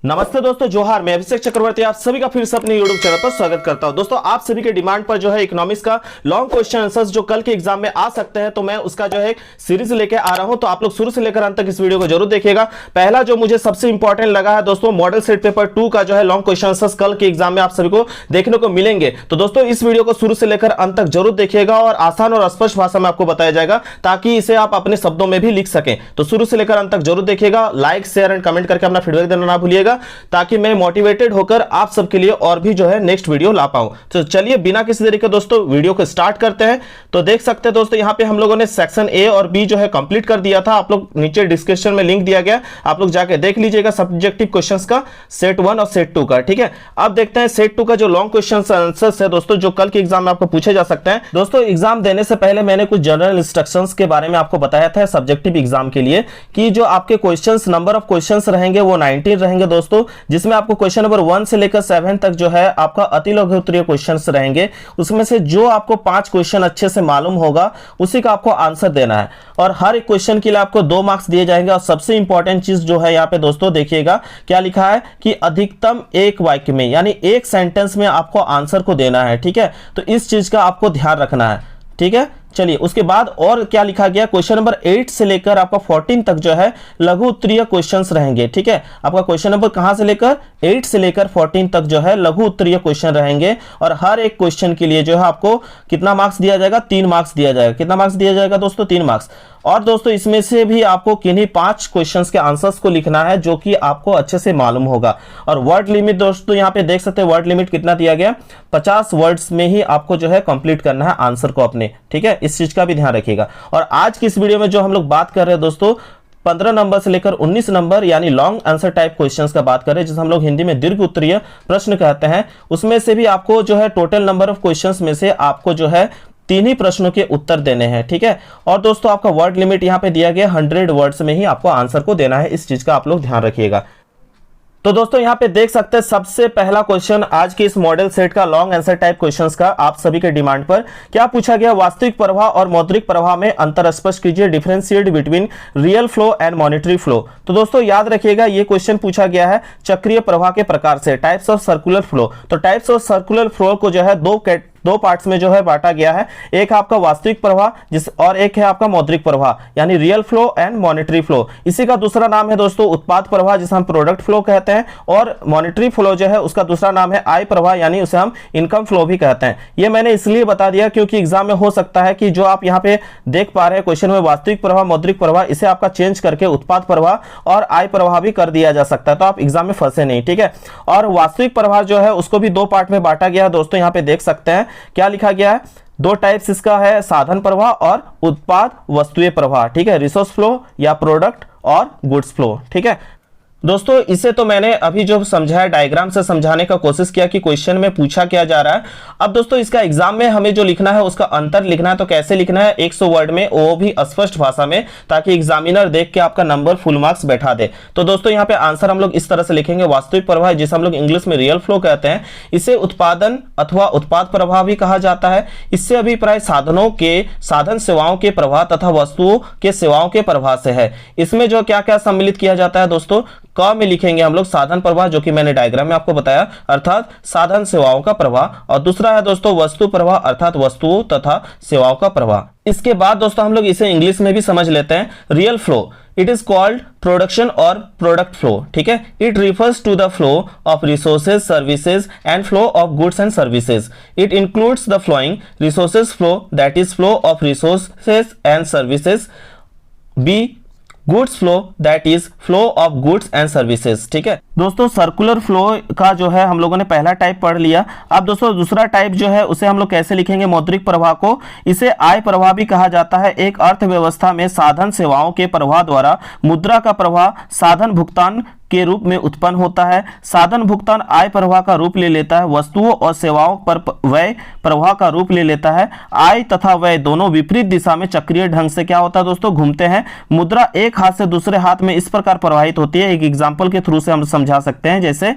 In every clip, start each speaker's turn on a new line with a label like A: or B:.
A: नमस्ते दोस्तों, जोहार। मैं अभिषेक चक्रवर्ती आप सभी का फिर से अपने यूट्यूब चैनल पर स्वागत करता हूं। दोस्तों, आप सभी के डिमांड पर जो है इकोनॉमिक्स का लॉन्ग क्वेश्चन आंसर्स जो कल के एग्जाम में आ सकते हैं, तो मैं उसका जो है सीरीज लेके आ रहा हूं। तो आप लोग शुरू से लेकर अंत तक इस वीडियो को जरूर देखिएगा। पहला जो मुझे सबसे इंपॉर्टेंट लगा है दोस्तों, मॉडल सेट पेपर 2 का जो है लॉन्ग क्वेश्चन आंसर्स कल के एग्जाम में आप सभी को देखने को मिलेंगे। तो दोस्तों, इस वीडियो को शुरू से लेकर अंत तक जरूर देखिएगा और आसान और स्पष्ट भाषा में आपको बताया जाएगा ताकि इसे आप अपने शब्दों में भी लिख सकें। तो शुरू से लेकर अंत तक जरूर देखिएगा। लाइक, शेयर एंड कमेंट करके अपना फीडबैक देना ना भूलिएगा ताकि मैं मोटिवेटेड होकर आप सबके लिए और भी जो है नेक्स्ट वीडियो ला पाऊं। तो चलिए बिना किसी देरी के दोस्तों वीडियो को स्टार्ट करते हैं। तो देख सकते हैं दोस्तों, यहां पे हम लोगों ने सेक्शन ए और बी जो है कंप्लीट कर दिया था। आप लोग नीचे डिस्क्रिप्शन में लिंक दिया गया, आप लोग जाके देख लीजिएगा सब्जेक्टिव क्वेश्चंस का सेट 1 और सेट 2 का। ठीक है, अब देखते हैं सेट 2 का जो लॉन्ग क्वेश्चन आंसर्स है दोस्तों, जो कल के एग्जाम में आपको पूछे जा सकते हैं। दोस्तों, एग्जाम देने से पहले मैंने कुछ जनरल इंस्ट्रक्शंस के बारे में आपको बताया था सब्जेक्टिव एग्जाम के लिए कि जो आपके क्वेश्चंस नंबर ऑफ क्वेश्चंस रहेंगे वो 19 रहेंगे दोस्तों, जिसमें आपको क्वेश्चन नंबर 1 से लेकर 7 तक जो है आपका अति लघु उत्तरीय क्वेश्चंस रहेंगे। उसमें से जो आपको 5 क्वेश्चन अच्छे से मालूम होगा उसी का आपको आंसर देना है और हर एक क्वेश्चन के लिए आपको 2 मार्क्स दिए जाएंगे। और सबसे इंपॉर्टेंट चीज जो है यहाँ पे दोस्तों देखिएगा क्या लिखा है कि अधिकतम एक वाक्य में यानी एक सेंटेंस में आपको आंसर को देना है। ठीक है, तो इस चीज का आपको ध्यान रखना है। ठीक है, चलिए उसके बाद और क्या लिखा गया, क्वेश्चन नंबर 8 से लेकर आपका 14 तक जो है लघु उत्तरीय क्वेश्चंस रहेंगे। ठीक है, आपका क्वेश्चन नंबर कहां से लेकर 8 से लेकर 14 तक जो है लघु उत्तरीय क्वेश्चन रहेंगे और हर एक क्वेश्चन के लिए जो है आपको कितना मार्क्स दिया जाएगा, 3 मार्क्स दिया जाएगा। कितना मार्क्स दिया जाएगा दोस्तों, 3 मार्क्स। और दोस्तों इसमें से भी आपको किन्हीं 5 क्वेश्चंस के आंसर्स को लिखना है जो कि आपको अच्छे से मालूम होगा। और वर्ड लिमिट दोस्तों यहाँ पे देख सकते हैं वर्ड लिमिट कितना दिया गया, 50 वर्ड्स में ही आपको जो है कंप्लीट करना है आंसर को अपने। ठीक है, इस चीज का भी ध्यान रखिएगा। और आज की इस वीडियो में जो हम लोग बात कर रहे हैं दोस्तों, 15 नंबर से लेकर 19 नंबर यानी लॉन्ग आंसर टाइप क्वेश्चंस का बात करें, जिसे हम लोग हिंदी में दीर्घ उत्तरीय प्रश्न कहते हैं, उसमें से भी आपको जो है टोटल नंबर ऑफ क्वेश्चंस में से आपको जो है 3 ही प्रश्नों के उत्तर देने हैं। ठीक है, और दोस्तों आपका वर्ड लिमिट यहाँ पे दिया गया 100 वर्ड्स में ही आपको आंसर को देना है। इस चीज का आप लोग ध्यान रखिएगा। तो दोस्तों यहाँ पे देख सकते हैं सबसे पहला क्वेश्चन आज की इस मॉडल सेट का लॉन्ग आंसर टाइप क्वेश्चंस का आप सभी के डिमांड पर क्या पूछा गया, वास्तविक प्रवाह और मौद्रिक प्रवाह में अंतर स्पष्ट कीजिए, differentiate between real flow and monetary flow. तो दोस्तों याद रखिएगा ये क्वेश्चन पूछा गया है चक्रीय प्रवाह के प्रकार से, टाइप्स ऑफ सर्कुलर फ्लो। तो टाइप्स ऑफ सर्कुलर फ्लो को जो है दो पार्ट्स में जो है बांटा गया है। एक है आपका वास्तविक प्रवाह और एक है आपका मौद्रिक प्रवाह यानी real flow and monetary flow. इसी का दूसरा नाम है दोस्तों उत्पाद प्रवाह जिसे हम प्रोडक्ट फ्लो कहते हैं, और मॉनेटरी फ्लो जो है उसका दूसरा नाम है आय प्रवाह यानी उसे हम इनकम फ्लो भी कहते हैं। ये मैंने इसलिए बता दिया क्योंकि एग्जाम में हो सकता है कि जो आप यहाँ पे देख पा रहे हैं क्वेश्चन में वास्तविक प्रवाह मौद्रिक प्रवाह, इसे आपका चेंज करके उत्पाद प्रवाह और आय प्रवाह भी कर दिया जा सकता है, तो आप एग्जाम में फंसे नहीं। ठीक है, और वास्तविक प्रवाह जो है उसको भी 2 पार्ट में बांटा गया है दोस्तों। यहाँ पे देख सकते हैं क्या लिखा गया है, 2 टाइप्स इसका है, साधन प्रवाह और उत्पाद वस्तुएं प्रवाह। ठीक है, रिसोर्स फ्लो या प्रोडक्ट और गुड्स फ्लो। ठीक है दोस्तों, इसे तो मैंने अभी जो समझाया डायग्राम से समझाने का कोशिश किया कि क्वेश्चन में पूछा क्या जा रहा है। अब दोस्तों इसका एग्जाम में हमें जो लिखना है उसका अंतर लिखना है। तो कैसे लिखना है, 100 वर्ड में, वो भी स्पष्ट भाषा में, ताकि एग्जामिनर देख के आपका नंबर फुल मार्क्स बैठा दे। तो दोस्तों यहाँ पे आंसर हम लोग इस तरह से लिखेंगे, वास्तविक प्रवाह जिसे हम लोग इंग्लिश में रियल फ्लो कहते हैं, इसे उत्पादन अथवा उत्पाद प्रवाह भी कहा जाता है। इससे अभिप्राय साधन सेवाओं के प्रवाह तथा वस्तुओं के सेवाओं के प्रवाह से है। इसमें जो क्या क्या सम्मिलित किया जाता है दोस्तों, क में लिखेंगे हम लोग साधन प्रवाह जो कि मैंने डायग्राम में आपको बताया, अर्थात साधन सेवाओं का प्रवाह, और दूसरा है दोस्तों वस्तु प्रवाह अर्थात वस्तुओं तथा सेवाओं का प्रवाह। इसके बाद दोस्तों हम लोग इसे इंग्लिश में भी समझ लेते हैं। Real flow, it is called production और प्रोडक्ट फ्लो। ठीक है, it refers to the flow of resources, services and flow of goods and services. It includes the flowing resources flow, that is flow of resources and services. B goods flow, that is flow of goods and services. ठीक है दोस्तों, circular flow का जो है हम लोगों ने पहला टाइप पढ़ लिया। अब दोस्तों दूसरा टाइप जो है उसे हम लोग कैसे लिखेंगे, मौद्रिक प्रवाह को, इसे आय प्रवाह भी कहा जाता है। एक अर्थव्यवस्था में साधन सेवाओं के प्रवाह द्वारा मुद्रा का प्रवाह साधन भुगतान के रूप में उत्पन्न होता है। साधन भुगतान आय प्रवाह का रूप ले लेता है, वस्तुओं और सेवाओं पर व्यय प्रवाह का रूप ले लेता है। आय तथा व्यय दोनों विपरीत दिशा में चक्रीय ढंग से क्या होता है दोस्तों, घूमते हैं। मुद्रा एक हाथ से दूसरे हाथ में इस प्रकार प्रवाहित होती है, एक एग्जाम्पल के थ्रू से हम समझा सकते हैं, जैसे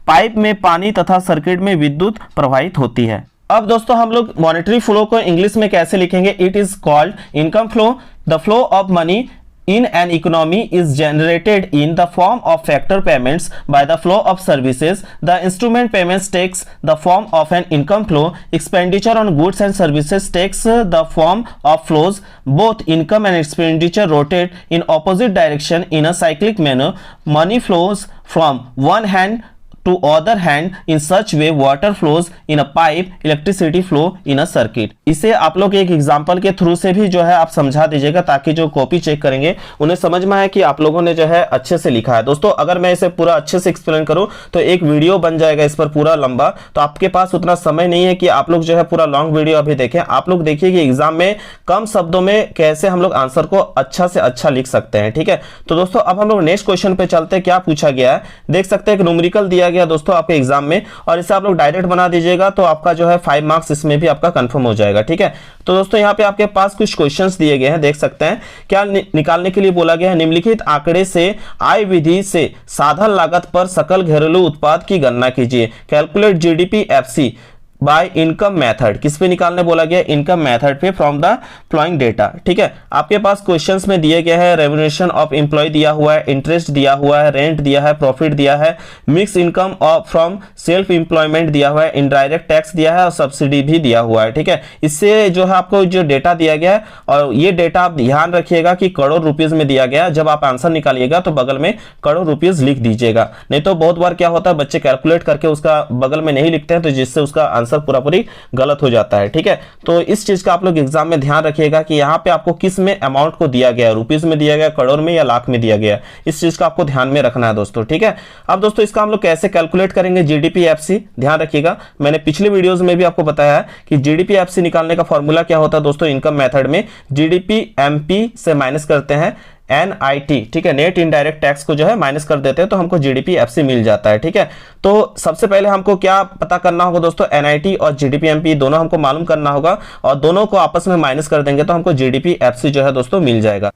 A: पाइप में पानी तथा सर्किट में विद्युत प्रवाहित होती है। अब दोस्तों हम लोग मॉनेटरी फ्लो को इंग्लिश में कैसे लिखेंगे, it is called income flow, the flow of money in an economy is generated in the form of factor payments by the flow of services. The instrument payments takes the form of an income flow. Expenditure on goods and services takes the form of flows. Both income and expenditure rotate in opposite direction in a cyclic manner. Money flows from one hand to other hand in such way water flows in a pipe, electricity flow in a circuit. इसे आप लोग एक example के through से भी जो है आप समझा दीजिएगा ताकि जो कॉपी चेक करेंगे उन्हें समझ में आए कि आप लोगों ने जो है अच्छे से लिखा है। दोस्तों अगर मैं इसे पूरा अच्छे से एक्सप्लेन करूं तो एक वीडियो बन जाएगा इस पर पूरा लंबा, तो आपके पास उतना समय नहीं है कि आप लोग जो है पूरा लॉन्ग वीडियो अभी देखें। आप लोग देखिए कि एग्जाम में कम शब्दों में कैसे हम लोग आंसर को अच्छा से अच्छा लिख सकते हैं। ठीक है, तो दोस्तों अब हम लोग नेक्स्ट क्वेश्चन पे चलते हैं। क्या पूछा गया है देख सकते हैं, एक न्यूमेरिकल दिया गया दोस्तों आपके एग्जाम में, और इसे आप लोग डायरेक्ट बना दीजिएगा तो आपका जो है 5 मार्क्स इसमें भी आपका कंफर्म हो जाएगा। ठीक है, तो दोस्तों यहाँ पे आपके पास कुछ क्वेश्चंस दिए गए हैं, देख सकते हैं। क्या निकालने के लिए बोला गया है, निम्नलिखित आंकड़े से आय विधि से साधन लागत पर सकल घरेलू उत्पाद की गणना कीजिए। Calculate GDP FC by income method, किस पे निकालने बोला गया, इनकम मेथड पे फ्रॉम द फ्लोइंग डेटा। ठीक है, आपके पास क्वेश्चंस में दिए गए हैं रेम्यूनरेशन ऑफ एम्प्लॉय दिया हुआ है, इंटरेस्ट दिया हुआ है, रेंट दिया है, प्रॉफिट दिया है, mix income of from self employment दिया हुआ है, इनडायरेक्ट टैक्स दिया है और सब्सिडी भी दिया हुआ है। ठीक है, इससे जो है आपको जो डेटा दिया गया है, और ये डेटा आप ध्यान रखिएगा कि करोड़ रुपीज में दिया गया है। जब आप आंसर निकालिएगा तो बगल में करोड़ रुपीज लिख दीजिएगा, नहीं तो बहुत बार क्या होता है बच्चे कैलकुलेट करके उसका बगल में नहीं लिखते हैं, तो जिससे उसका पूरा पूरी गलत हो जाता है। ठीक है, तो इस चीज का आप लोग एग्जाम में ध्यान रखिएगा कि यहाँ पे आपको किस में अमाउंट को दिया गया है, रुपीज में दिया गया, करोड़ में या लाख में दिया गया, इस चीज का आपको ध्यान में रखना है दोस्तों। ठीक है, अब दोस्तों इसका हम लोग कैसे कैलकुलेट करेंगे जीडीपी एफसी, ध्यान रखिएगा। मैंने पिछले वीडियोस में भी आपको बताया है कि जीडीपी एफसी निकालने का फॉर्मूला क्या होता है दोस्तों। इनकम मेथड में जीडीपी एमपी से माइनस करते हैं एनआईटी, ठीक है, नेट इनडायरेक्ट टैक्स को जो है माइनस कर देते हैं तो हमको जीडीपी एफसी मिल जाता है। ठीक है, तो सबसे पहले हमको क्या पता करना होगा दोस्तों, एनआईटी और जीडीपी एमपी दोनों हमको मालूम करना होगा, और दोनों को आपस में माइनस कर देंगे तो हमको जीडीपी एफसी जो है दोस्तों मिल जाएगा।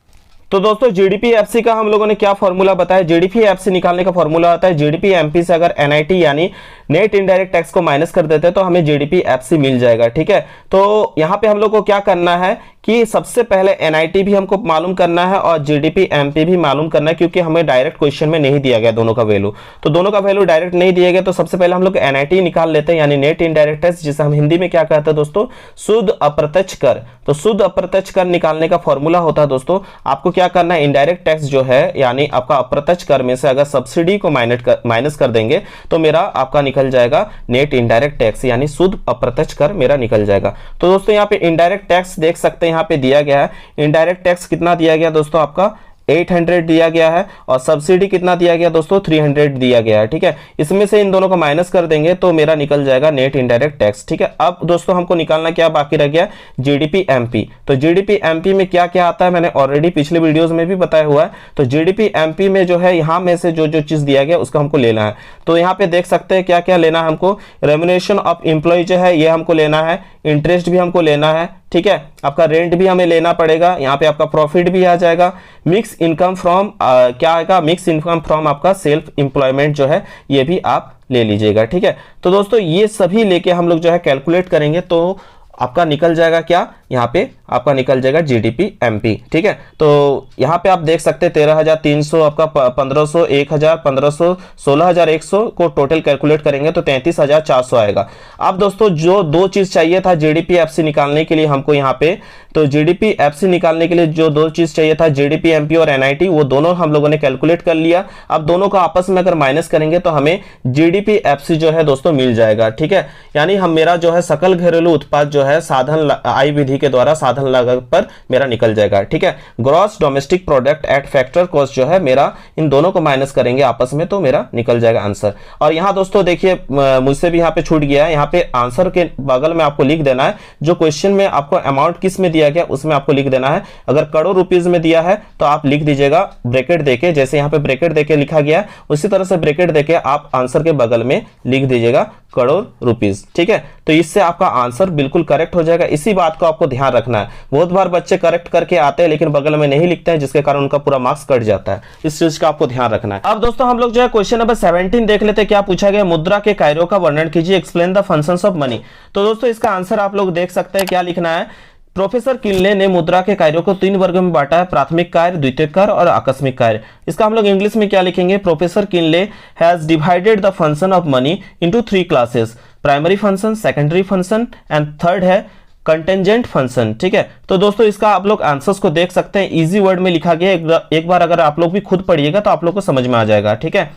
A: तो दोस्तों जीडीपी एफसी का हम लोगों ने क्या फॉर्मूला बताया, जीडीपी एफसी निकालने का फॉर्मूला होता है जीडीपी एमपी से अगर एनआईटी यानी नेट इनडायरेक्ट टैक्स को माइनस कर देते हैं तो हमें जीडीपी एफसी मिल जाएगा। ठीक है, तो यहाँ पे हम लोग को क्या करना है कि सबसे पहले एनआईटी भी हमको मालूम करना है और जीडीपी एमपी भी मालूम करना है, क्योंकि हमें डायरेक्ट क्वेश्चन में नहीं दिया गया दोनों का वैल्यू, तो दोनों का वैल्यू डायरेक्ट नहीं दिया गया। तो सबसे पहले हम लोग एनआईटी निकाल लेते हैं, यानी नेट इनडायरेक्ट टैक्स, जिसे हम हिंदी में क्या कहते हैं दोस्तों, शुद्ध अप्रत्यक्ष कर। तो शुद्ध अप्रत्यक्ष कर निकालने का फॉर्मूला होता है दोस्तों, आपको क्या करना है, इनडायरेक्ट टैक्स जो है यानी आपका अप्रत्यक्ष कर में से अगर सब्सिडी को माइनस कर देंगे तो मेरा आपका निकल जाएगा नेट इनडायरेक्ट टैक्स, यानी शुद्ध अप्रत्यक्ष कर मेरा निकल जाएगा। तो दोस्तों यहाँ पे इनडायरेक्ट टैक्स देख सकते हैं, यहाँ पे दिया गया है इनडायरेक्ट टैक्स कितना दिया गया दोस्तों, आपका 800 दिया गया है, और सब्सिडी कितना दिया गया दोस्तों, 300 दिया गया है। ठीक है, इसमें से इन दोनों को माइनस कर देंगे तो मेरा निकल जाएगा नेट इनडायरेक्ट टैक्स। ठीक है, अब दोस्तों हमको निकालना क्या बाकी रह गया, जीडीपी एमपी। तो जीडीपी एमपी में क्या क्या आता है मैंने ऑलरेडी पिछले वीडियोस में भी बताया हुआ है। तो जीडीपी एमपी में जो है यहाँ में से जो जो चीज दिया गया उसको हमको लेना है। तो यहाँ पे देख सकते हैं क्या क्या लेना है हमको, रेम्यूनरेशन ऑफ एम्प्लॉय जो है ये हमको लेना है, इंटरेस्ट भी हमको लेना है। ठीक है, आपका रेंट भी हमें लेना पड़ेगा, यहाँ पे आपका प्रॉफिट भी आ जाएगा, मिक्स इनकम फ्रॉम क्या आएगा, मिक्स इनकम फ्रॉम आपका सेल्फ एम्प्लॉयमेंट जो है ये भी आप ले लीजिएगा। ठीक है, तो दोस्तों ये सभी लेके हम लोग जो है कैलकुलेट करेंगे तो आपका निकल जाएगा क्या, यहाँ पे आपका निकल जाएगा जीडीपी एमपी। ठीक है, तो यहाँ पे आप देख सकते हैं 13,300 आपका 1,500 1,000 1,500 16,100 को टोटल कैलकुलेट करेंगे तो 33,400 आएगा। अब दोस्तों जो दो चीज चाहिए था जीडीपी एफसी निकालने के लिए हमको यहाँ पे, तो जीडीपी एफसी निकालने के लिए जो दो चीज चाहिए था जीडीपी एमपी और एनआईटी, वो दोनों हम लोगों ने कैलकुलेट कर लिया। अब दोनों को आपस में अगर माइनस करेंगे तो हमें जीडीपी एफसी जो है दोस्तों मिल जाएगा। ठीक है, यानी हम मेरा जो है सकल घरेलू उत्पाद जो है साधन आय विधि के द्वारा साधन लागत पर मेरा निकल जाएगा। ठीक है, gross domestic product at factor cost जो है मेरा, इन दोनों को माइनस करेंगे आपस में तो मेरा निकल जाएगा आंसर। और यहाँ दोस्तों देखिए मुझसे भी यहाँ पे छूट गया है, यहाँ पे आंसर के बगल में आपको लिख देना है जो क्वेश्चन में आपको अमाउंट किस में दिया गया उसमें आपको लिख देना है। अगर करोड़ रुपीज में दिया है तो आप लिख दीजिएगा ब्रैकेट देके, जैसे यहाँ पे ब्रैकेट देके लिखा गया है उसी तरह से ब्रैकेट देके आप आंसर के बगल में लिख दीजिएगा करोड़ रुपीज। ठीक है, तो इससे आपका आंसर बिल्कुल करेक्ट हो जाएगा। इसी बात को आपको ध्यान रखना है, बहुत बार बच्चे करेक्ट करके आते हैं लेकिन बगल में नहीं लिखते हैं, जिसके कारण उनका पूरा मार्क्स कट जाता है। इस चीज का आपको ध्यान रखना है। अब दोस्तों हम लोग जो है क्वेश्चन नंबर 17 देख लेते हैं। क्या पूछा गया, मुद्रा के कार्यों का वर्णन कीजिए, explain the functions of money. तो दोस्तों इसका आंसर आप लोग देख सकते हैं, क्या लिखना है, प्रोफेसर किनले ने मुद्रा के कार्यों को 3 वर्गों में बांटा है, प्राथमिक कार्य, द्वितीयक कार्य और आकस्मिक कार्य। इसका हम लोग इंग्लिश में क्या लिखेंगे, professor Kinley has divided the function of money into 3 classes, primary function, secondary function and third है कंटेंजेंट फंक्शन। ठीक है, तो दोस्तों इसका आप लोग आंसर्स को देख सकते हैं, इजी वर्ड में लिखा गया है। एक बार अगर आप लोग भी खुद पढ़िएगा तो आप लोग को समझ में आ जाएगा। ठीक है,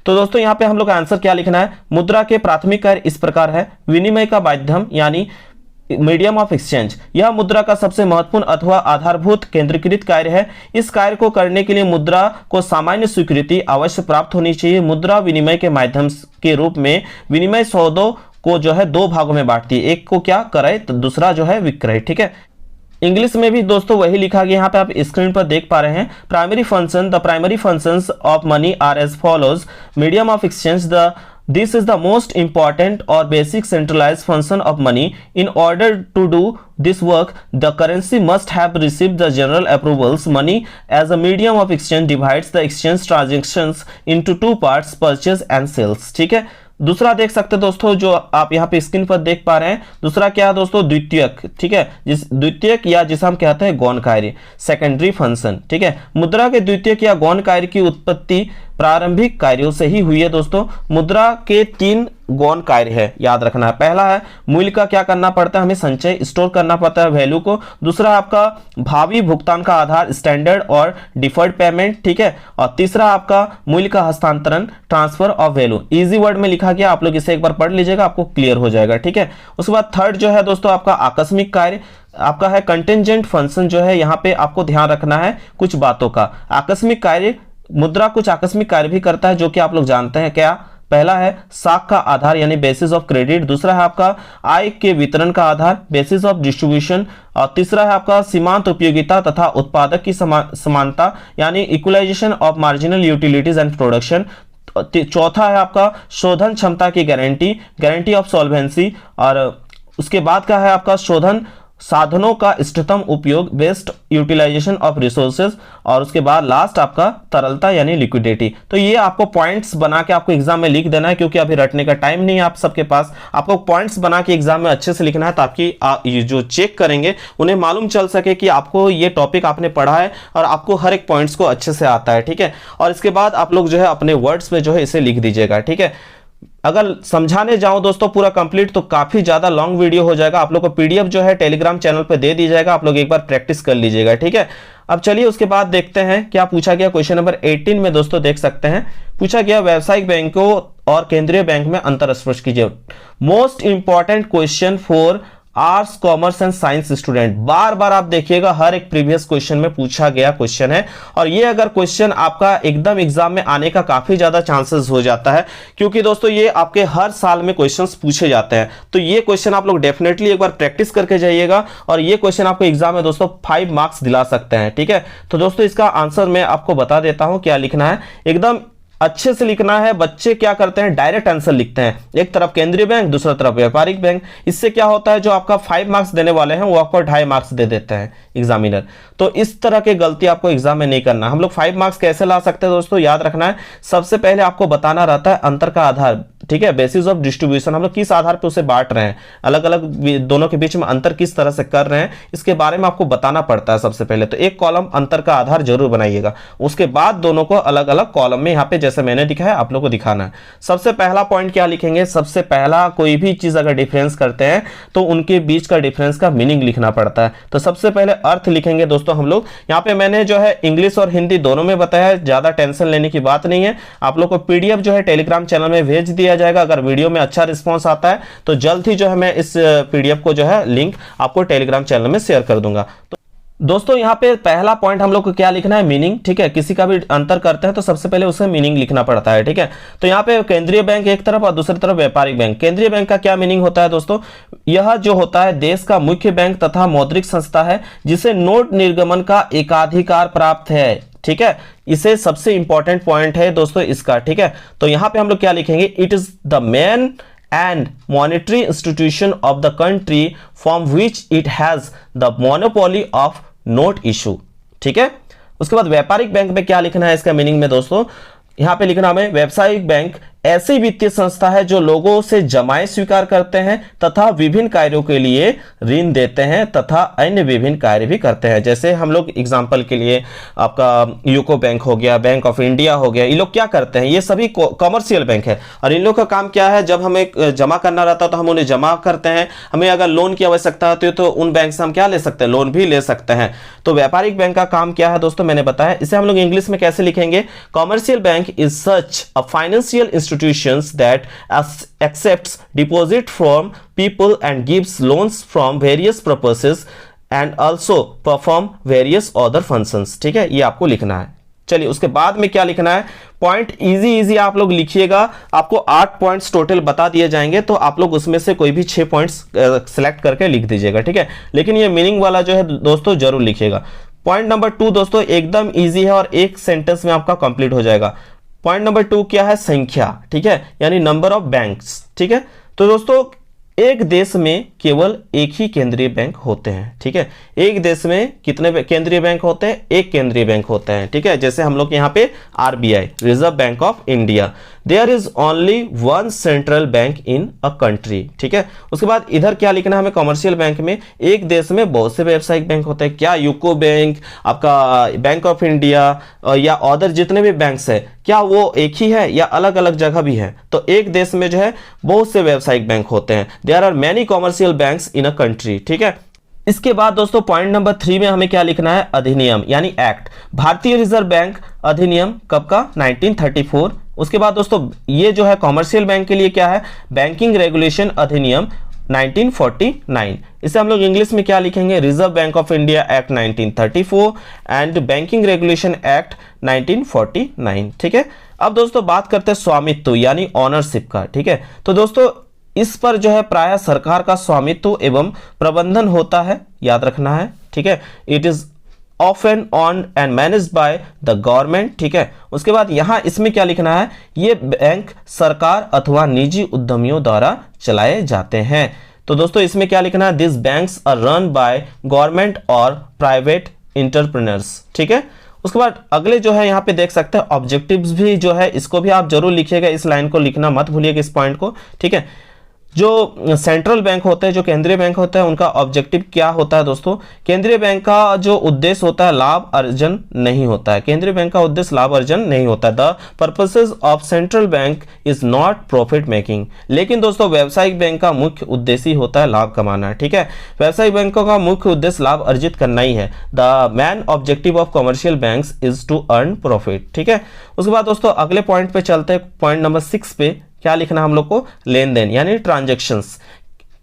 A: तो दोस्तों यहाँ पे हम लोग आंसर क्या लिखना है, मुद्रा के प्राथमिक कार्य इस प्रकार है, विनिमय का माध्यम यानी मीडियम ऑफ एक्सचेंज, यह मुद्रा का सबसे महत्वपूर्ण अथवा आधारभूत केंद्रीकृत कार्य है। इस कार्य को करने के लिए मुद्रा को सामान्य स्वीकृति अवश्य प्राप्त होनी चाहिए। मुद्रा विनिमय के माध्यम के रूप में विनिमय सौदों को जो है 2 भागों में बांटती है, एक को क्या क्रय तो दूसरा जो है विक्रय। ठीक है, इंग्लिश में भी दोस्तों वही लिखा गया, यहाँ पे आप स्क्रीन पर देख पा रहे हैं। Primary function, the primary functions of money are as follows, medium of exchange, this is the most important or basic centralized function of money. In order to do this work, the currency must have received the general approvals. Money as a medium of exchange divides the exchange transactions into 2 parts, purchase and sales. ठीक है, दूसरा देख सकते हैं दोस्तों, जो आप यहाँ पे स्क्रीन पर देख पा रहे हैं, दूसरा क्या है दोस्तों, द्वितीयक। ठीक है, जिस द्वितीयक या जिसे हम कहते हैं गौण कार्य, सेकेंडरी फंक्शन। ठीक है, मुद्रा के द्वितीयक या गौण कार्य की उत्पत्ति प्रारंभिक कार्यों से ही हुई है। दोस्तों मुद्रा के 3 गौण कार्य है, याद रखना है। पहला है मूल्य का क्या करना पड़ता है, हमें संचय स्टोर करना पड़ता है वैल्यू को। दूसरा आपका भावी भुगतान का आधार, स्टैंडर्ड और डिफर्ड पेमेंट। ठीक है, और तीसरा आपका मूल्य का हस्तांतरण, transfer of value. Easy word में लिखा गया, आप लोग इसे एक बार पढ़ लीजिएगा, आपको क्लियर हो जाएगा। ठीक है, उसके बाद थर्ड जो है दोस्तों आपका आकस्मिक कार्य, आपका है कंटेंजेंट फंक्शन। जो है यहाँ पे आपको ध्यान रखना है कुछ बातों का। आकस्मिक कार्य, मुद्रा कुछ आकस्मिक कार्य भी करता है जो कि आप लोग जानते हैं क्या। पहला है साख का आधार यानी बेसिस ऑफ क्रेडिट, दूसरा है आपका आय के वितरण का आधार, बेसिस ऑफ डिस्ट्रीब्यूशन, और तीसरा है आपका सीमांत उपयोगिता तथा उत्पादक की समानता यानी equalization of marginal utilities and production. चौथा है आपका शोधन क्षमता की गारंटी, गारंटी ऑफ सॉल्वेंसी, और उसके बाद का है आपका शोधन साधनों का इष्टतम उपयोग, बेस्ट यूटिलाइजेशन ऑफ रिसोर्सेज, और उसके बाद लास्ट आपका तरलता यानी लिक्विडिटी। तो ये आपको पॉइंट्स बना के आपको एग्जाम में लिख देना है, क्योंकि अभी रटने का टाइम नहीं है आप सबके पास। आपको पॉइंट्स बना के एग्जाम में अच्छे से लिखना है, ताकि जो चेक करेंगे उन्हें मालूम चल सके कि आपको ये टॉपिक आपने पढ़ा है और आपको हर एक पॉइंट्स को अच्छे से आता है। ठीक है, और इसके बाद आप लोग जो है अपने वर्ड्स में जो है इसे लिख दीजिएगा। ठीक है, अगर समझाने जाऊं दोस्तों पूरा कंप्लीट तो काफी ज्यादा लॉन्ग वीडियो हो जाएगा। आप लोग को पीडीएफ जो है टेलीग्राम चैनल पे दे दी जाएगा, आप लोग एक बार प्रैक्टिस कर लीजिएगा। ठीक है, अब चलिए उसके बाद देखते हैं क्या पूछा गया। क्वेश्चन नंबर 18 में दोस्तों देख सकते हैं, पूछा गया व्यावसायिक बैंकों और केंद्रीय बैंक में अंतर स्पष्ट कीजिए। Most important question for arts, commerce and science student. बार बार आप देखिएगा हर एक प्रीवियस क्वेश्चन में पूछा गया क्वेश्चन है, और ये अगर क्वेश्चन आपका एकदम एग्जाम में आने का काफी ज्यादा चांसेस हो जाता है, क्योंकि दोस्तों ये आपके हर साल में क्वेश्चंस पूछे जाते हैं। तो ये क्वेश्चन आप लोग डेफिनेटली एक बार प्रैक्टिस करके जाइएगा, और ये क्वेश्चन आपको एग्जाम में दोस्तों 5 मार्क्स दिला सकते हैं। ठीक है, तो दोस्तों इसका आंसर मैं आपको बता देता हूं क्या लिखना है, एकदम अच्छे से लिखना है। बच्चे क्या करते हैं, डायरेक्ट आंसर लिखते हैं, एक तरफ केंद्रीय बैंक दूसरा तरफ व्यापारिक बैंक। इससे क्या होता है, जो आपका 5 मार्क्स देने वाले हैं वो आपको 2.5 मार्क्स दे देते हैं एग्जामिनर। तो इस तरह की गलती आपको एग्जाम में नहीं करना। हम लोग 5 मार्क्स कैसे ला सकते हैं दोस्तों, याद रखना है। सबसे पहले आपको बताना रहता है अंतर का आधार, ठीक है, बेसिस ऑफ डिस्ट्रीब्यूशन, हम लोग किस आधार पे उसे बांट रहे हैं, अलग अलग दोनों के बीच में अंतर किस तरह से कर रहे हैं, इसके बारे में आपको बताना पड़ता है सबसे पहले। तो एक कॉलम अंतर का आधार जरूर बनाइएगा, उसके बाद दोनों को अलग अलग कॉलम में यहाँ पे जैसे मैंने दिखाया आप लोग को दिखाना है। सबसे पहला पॉइंट क्या लिखेंगे, सबसे पहला कोई भी चीज अगर डिफरेंस करते हैं तो उनके बीच का डिफरेंस का मीनिंग लिखना पड़ता है। तो सबसे पहले अर्थ लिखेंगे दोस्तों हम लोग। यहाँ पे मैंने जो है इंग्लिश और हिंदी दोनों में बताया है, ज्यादा टेंशन लेने की बात नहीं है। आप लोग को पीडीएफ जो है टेलीग्राम चैनल में भेज दिया जाएगा। अगर वीडियो में अच्छा रिस्पांस आता है तो जल्द ही जो है मैं इस पीडीएफ को जो है लिंक आपको टेलीग्राम चैनल में शेयर कर दूंगा। तो दोस्तों यहाँ पे पहला पॉइंट हम लोग को क्या लिखना है, मीनिंग। ठीक है, किसी का भी अंतर करते हैं तो सबसे पहले उसे मीनिंग लिखना पड़ता है। ठीक है, तो यहाँ पे केंद्रीय बैंक एक तरफ और दूसरी तरफ व्यापारिक बैंक। केंद्रीय बैंक का क्या मीनिंग होता है दोस्तों, यह जो होता है देश का मुख्य बैंक तथा मौद्रिक संस्था है जिसे नोट निर्गमन का एकाधिकार प्राप्त है। ठीक है, इसे सबसे इंपॉर्टेंट पॉइंट है दोस्तों इसका। ठीक है, तो यहां पे हम लोग क्या लिखेंगे, it is the main and monetary institution of the country from which it has the monopoly of note issue. ठीक है, उसके बाद व्यापारिक बैंक में क्या लिखना है इसका मीनिंग में दोस्तों, यहां पे लिखना हमें व्यावसायिक बैंक ऐसी वित्तीय संस्था है जो लोगों से जमाएं स्वीकार करते हैं तथा विभिन्न कार्यों के लिए ऋण देते हैं तथा अन्य विभिन्न कार्य भी करते हैं। जैसे हम लोग एग्जांपल के लिए आपका यूको बैंक हो गया, बैंक ऑफ इंडिया हो गया, ये लोग क्या करते हैं, ये सभी कॉमर्शियल बैंक है और इन लोग का काम क्या है, जब हमें जमा करना रहता है तो हम उन्हें जमा करते हैं। हमें अगर लोन की आवश्यकता होती है तो उन बैंक से हम क्या ले सकते हैं, लोन भी ले सकते हैं। तो व्यापारिक बैंक का काम क्या है दोस्तों, मैंने बताया। इसे हम लोग इंग्लिश में कैसे लिखेंगे, commercial bank is such a financial institutions that accepts deposit from people and gives loans from various purposes and also perform various other functions। ठीक है, ये आपको लिखना है। चलिए उसके बाद में क्या लिखना है, पॉइंट इजी आप लोग लिखिएगा। आपको 8 पॉइंट्स टोटल बता दिए जाएंगे, तो आप लोग उसमें से कोई भी 6 पॉइंट्स सेलेक्ट करके लिख दीजिएगा। ठीक है, लेकिन ये मीनिंग वाला जो है दोस्तों जरूर लिखिएगा। पॉइंट नंबर 2 दोस्तों एकदम इजी है और एक सेंटेंस में आपका कंप्लीट हो जाएगा। पॉइंट नंबर 2 क्या है, संख्या। ठीक है, यानी नंबर ऑफ बैंक्स। ठीक है, तो दोस्तों एक देश में केवल एक ही केंद्रीय बैंक होते हैं। ठीक है, एक देश में कितने केंद्रीय बैंक होते हैं, एक केंद्रीय बैंक होते हैं। ठीक है, जैसे हम लोग यहाँ पे RBI, reserve bank of India, there is only one central bank in a country. ठीक है, उसके बाद इधर क्या लिखना है हमें, कमर्शियल बैंक में एक देश में बहुत से व्यावसायिक बैंक होते हैं। क्या यूको बैंक, आपका बैंक ऑफ इंडिया या अदर जितने भी बैंक्स है, क्या वो एक ही है या अलग अलग जगह भी है? तो एक देश में जो है बहुत से व्यावसायिक बैंक होते हैं। There are many commercial banks in a country. ठीक है, इसके बाद दोस्तों पॉइंट नंबर 3 में हमें क्या लिखना है, अधिनियम यानी एक्ट। भारतीय रिजर्व बैंक अधिनियम कब का, 1934। उसके बाद दोस्तों ये जो है कॉमर्शियल बैंक के लिए क्या है, बैंकिंग रेगुलेशन अधिनियम 1949। इसे हम लोग इंग्लिश में क्या लिखेंगे, reserve bank of India act 1934 and banking regulation act 1949। ठीक है, अब दोस्तों बात करते हैं स्वामित्व यानी ऑनरशिप का। ठीक है, तो दोस्तों इस पर जो है प्रायः सरकार का स्वामित्व एवं प्रबंधन होता है, याद रखना है। ठीक है, it is often on and managed by the government. ठीक है, उसके बाद यहां इसमें क्या लिखना है, ये बैंक सरकार अथवा निजी उद्यमियों द्वारा चलाए जाते हैं। तो दोस्तों इसमें क्या लिखना है, this banks are run by government और प्राइवेट एंटरप्रेन्योर्स। ठीक है, उसके बाद अगले जो है यहाँ पे देख सकते हैं ऑब्जेक्टिव्स भी जो है, इसको भी आप जरूर लिखिएगा, इस लाइन को लिखना मत भूलिएगा, इस पॉइंट को। ठीक है, जो सेंट्रल बैंक होते हैं, जो केंद्रीय बैंक होते हैं, उनका ऑब्जेक्टिव क्या होता है दोस्तों, केंद्रीय बैंक का जो उद्देश्य होता है लाभ अर्जन नहीं होता है। केंद्रीय बैंक का उद्देश्य लाभ अर्जन नहीं होता है। The purposes of central bank is not profit making. लेकिन दोस्तों व्यावसायिक बैंक का मुख्य उद्देश्य होता है लाभ कमाना। ठीक है, व्यावसायिक बैंकों का मुख्य उद्देश्य लाभ अर्जित करना ही है। The main objective of commercial banks is to earn profit. ठीक है, उसके बाद दोस्तों अगले पॉइंट पे चलते हैं, पॉइंट नंबर 6 पे क्या लिखना हम लोग को, लेन देन यानी ट्रांजैक्शंस।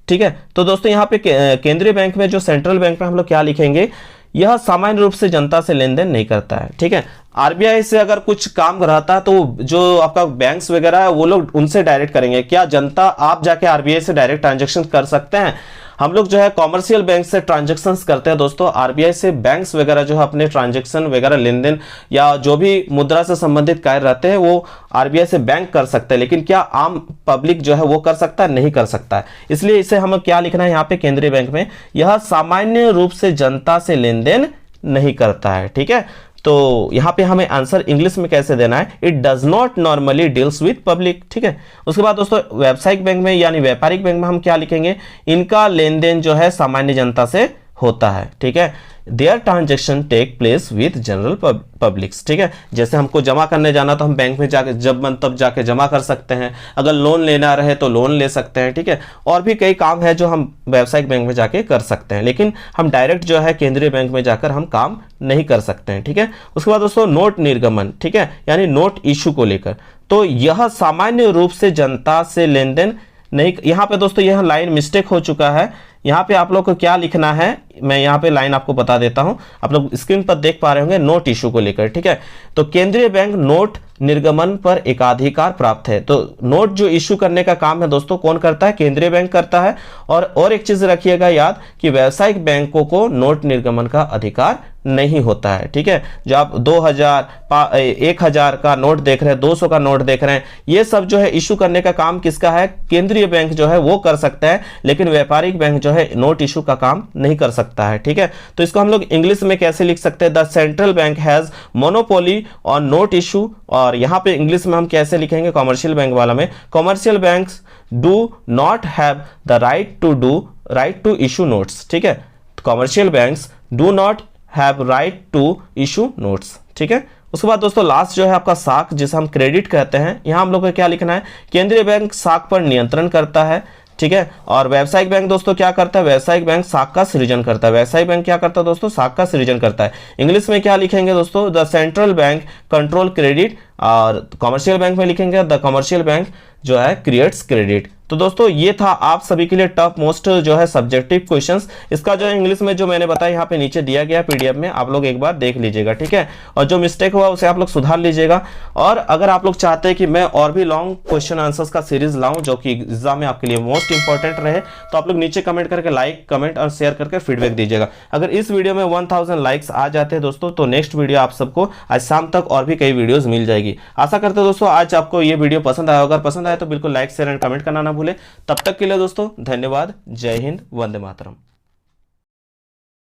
A: ठीक है, तो दोस्तों यहाँ पे केंद्रीय बैंक में जो सेंट्रल बैंक में हम लोग क्या लिखेंगे, यह सामान्य रूप से जनता से लेन देन नहीं करता है। ठीक है, RBI से अगर कुछ काम रहता है तो जो आपका बैंक्स वगैरह है वो लोग उनसे डायरेक्ट करेंगे। क्या जनता आप जाके RBI से डायरेक्ट ट्रांजैक्शन कर सकते हैं? हम लोग जो है कॉमर्शियल बैंक से ट्रांजैक्शंस करते हैं दोस्तों। RBI से बैंक्स वगैरह जो है अपने ट्रांजैक्शन वगैरह लेन देन या जो भी मुद्रा से संबंधित कार्य रहते हैं वो RBI से बैंक कर सकते हैं, लेकिन क्या आम पब्लिक जो है वो कर सकता है? नहीं कर सकता है। इसलिए इसे हमें क्या लिखना है यहाँ पे केंद्रीय बैंक में, यह सामान्य रूप से जनता से लेन देन नहीं करता है। ठीक है, तो यहां पे हमें आंसर इंग्लिश में कैसे देना है, it does not normally deals with public. ठीक है, उसके बाद दोस्तों व्यावसायिक बैंक में यानी व्यापारिक बैंक में हम क्या लिखेंगे, इनका लेन देन जो है सामान्य जनता से होता है। ठीक है, their transaction take place with general publics. ठीक है, जैसे हमको जमा करने जाना तो हम बैंक में जाके जब मन तब जाके जमा कर सकते हैं, अगर लोन लेना रहे तो लोन ले सकते हैं। ठीक है, और भी कई काम है जो हम व्यावसायिक बैंक में जाके कर सकते हैं, लेकिन हम डायरेक्ट जो है केंद्रीय बैंक में जाकर हम काम नहीं कर सकते हैं। ठीक है, उसके बाद दोस्तों नोट निर्गमन। ठीक है, यानी नोट इशू को लेकर, तो यह सामान्य रूप से जनता से लेन देन नहीं। यहाँ पे दोस्तों यह लाइन मिस्टेक हो चुका है, यहाँ पे आप लोग को क्या लिखना है, मैं यहाँ पे लाइन आपको बता देता हूँ, आप लोग स्क्रीन पर देख पा रहे होंगे, नोट इशू को लेकर। ठीक है, तो केंद्रीय बैंक नोट निर्गमन पर एकाधिकार प्राप्त है। तो नोट जो इशू करने का काम है दोस्तों कौन करता है, केंद्रीय बैंक करता है। और एक चीज रखिएगा याद कि व्यावसायिक बैंकों को नोट निर्गमन का अधिकार नहीं होता है। ठीक है, जो आप 2000 1000 का नोट देख रहे हैं, 200 का नोट देख रहे हैं, ये सब जो है इशू करने का काम किसका है? केंद्रीय बैंक जो है वो कर सकता है, लेकिन व्यापारिक बैंक जो है नोट इशू का काम नहीं कर सकता है। ठीक है, तो इसको हम लोग इंग्लिश में कैसे लिख सकते हैं? The central bank has monopoly on note issue. और यहां पे इंग्लिश में हम कैसे लिखेंगे कॉमर्शियल बैंक वाला में? Commercial banks do not have the right to issue notes. ठीक है, commercial banks do not have right to issue notes. ठीक है, उसके बाद दोस्तों लास्ट जो है आपका साख, जिसे हम क्रेडिट कहते हैं, यहां हम लोग को क्या लिखना है? केंद्रीय बैंक साख पर नियंत्रण करता है। ठीक है, और व्यावसायिक बैंक दोस्तों क्या करता है? व्यावसायिक बैंक साख का सृजन करता है। व्यावसायिक बैंक क्या करता है दोस्तों? साख का सृजन करता है। इंग्लिश में क्या लिखेंगे दोस्तों? The central bank control credit. और कॉमर्शियल बैंक में लिखेंगे द कॉमर्शियल बैंक जो है क्रिएट्स क्रेडिट। तो दोस्तों ये था आप सभी के लिए टफ मोस्ट जो है सब्जेक्टिव क्वेश्चंस। इसका जो है इंग्लिश में जो मैंने बताया यहाँ पे नीचे दिया गया पीडीएफ में, आप लोग एक बार देख लीजिएगा। ठीक है, और जो मिस्टेक हुआ उसे आप लोग सुधार लीजिएगा। और अगर आप लोग चाहते हैं कि मैं और भी लॉन्ग क्वेश्चन आंसर्स का सीरीज लाऊं जो कि एग्जाम में आपके लिए मोस्ट इंपॉर्टेंट रहे, तो आप लोग नीचे कमेंट करके लाइक, कमेंट और शेयर करके फीडबैक दीजिएगा। अगर इस वीडियो में 1000 लाइक्स आ जाते हैं दोस्तों, तो नेक्स्ट वीडियो आप सबको आज शाम तक और भी कई वीडियोज मिल जाएगी। आशा करते हैं दोस्तों आज आपको ये वीडियो पसंद आया। अगर पसंद आया तो बिल्कुल लाइक, शेयर एंड कमेंट करना ना भूले। तब तक के लिए दोस्तों धन्यवाद। जय हिंद, वंदे मातरम।